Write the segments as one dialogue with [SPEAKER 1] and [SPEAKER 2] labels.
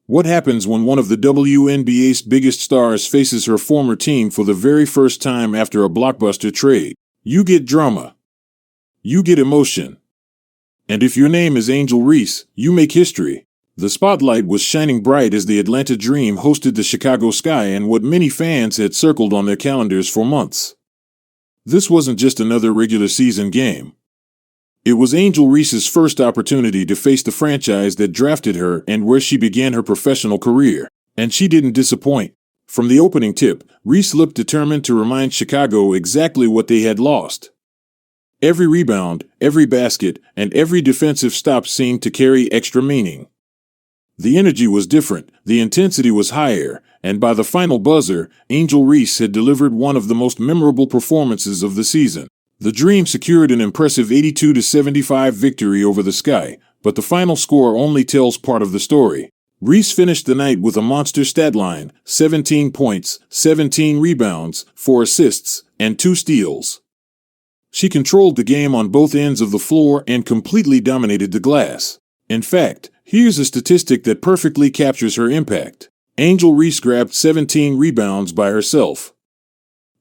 [SPEAKER 1] What happens when one of the WNBA's biggest stars faces her former team for the very first time after a blockbuster trade? You get drama. You get emotion. And if your name is Angel Reese, you make history. The spotlight was shining bright as the Atlanta Dream hosted the Chicago Sky and what many fans had circled on their calendars for months. This wasn't just another regular season game. It was Angel Reese's first opportunity to face the franchise that drafted her and where she began her professional career. And she didn't disappoint. From the opening tip, Reese looked determined to remind Chicago exactly what they had lost. Every rebound, every basket, and every defensive stop seemed to carry extra meaning. The energy was different, the intensity was higher, and by the final buzzer, Angel Reese had delivered one of the most memorable performances of the season. The Dream secured an impressive 82-75 victory over the Sky, but the final score only tells part of the story. Reese finished the night with a monster stat line: 17 points, 17 rebounds, 4 assists, and 2 steals. She controlled the game on both ends of the floor and completely dominated the glass. In fact, here's a statistic that perfectly captures her impact. Angel Reese grabbed 17 rebounds by herself.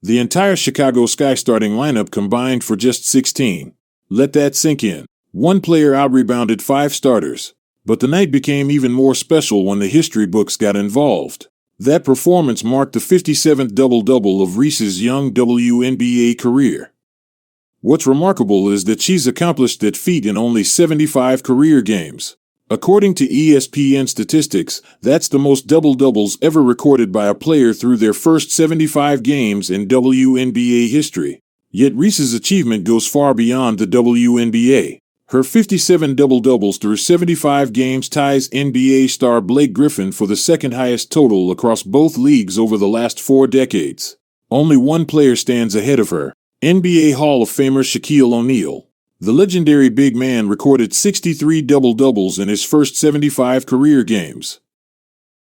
[SPEAKER 1] The entire Chicago Sky starting lineup combined for just 16. Let that sink in. One player out-rebounded 5 starters. But the night became even more special when the history books got involved. That performance marked the 57th double-double of Reese's young WNBA career. What's remarkable is that she's accomplished that feat in only 75 career games. According to ESPN statistics, that's the most double-doubles ever recorded by a player through their first 75 games in WNBA history. Yet Reese's achievement goes far beyond the WNBA. Her 57 double-doubles through 75 games ties NBA star Blake Griffin for the second highest total across both leagues over the last 4 decades. Only one player stands ahead of her: NBA Hall of Famer Shaquille O'Neal. The legendary big man recorded 63 double-doubles in his first 75 career games.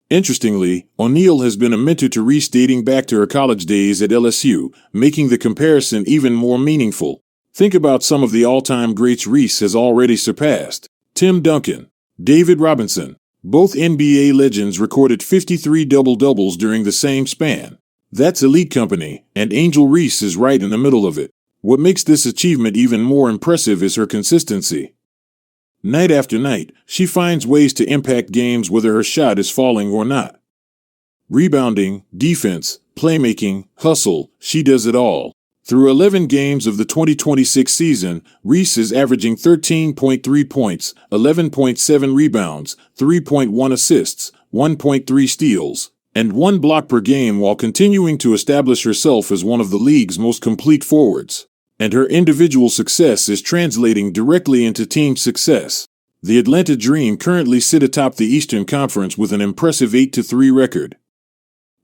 [SPEAKER 1] Interestingly, O'Neal has been a mentor to Reese dating back to her college days at LSU, making the comparison even more meaningful. Think about some of the all-time greats Reese has already surpassed. Tim Duncan, David Robinson. Both NBA legends recorded 53 double-doubles during the same span. That's elite company, and Angel Reese is right in the middle of it. What makes this achievement even more impressive is her consistency. Night after night, she finds ways to impact games whether her shot is falling or not. Rebounding, defense, playmaking, hustle, she does it all. Through 11 games of the 2026 season, Reese is averaging 13.3 points, 11.7 rebounds, 3.1 assists, 1.3 steals, and 1 block per game while continuing to establish herself as one of the league's most complete forwards. And her individual success is translating directly into team success. The Atlanta Dream currently sit atop the Eastern Conference with an impressive 8-3 record.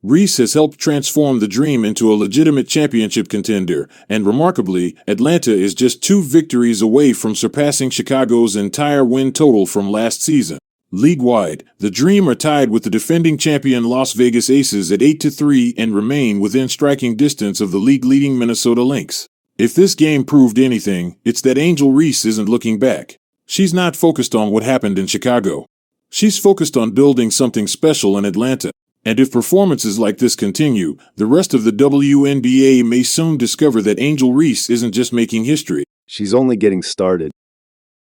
[SPEAKER 1] Reese has helped transform the Dream into a legitimate championship contender, and remarkably, Atlanta is just 2 victories away from surpassing Chicago's entire win total from last season. League-wide, the Dream are tied with the defending champion Las Vegas Aces at 8-3 and remain within striking distance of the league-leading Minnesota Lynx. If this game proved anything, it's that Angel Reese isn't looking back. She's not focused on what happened in Chicago. She's focused on building something special in Atlanta. And if performances like this continue, the rest of the WNBA may soon discover that Angel Reese isn't just making history.
[SPEAKER 2] She's only getting started.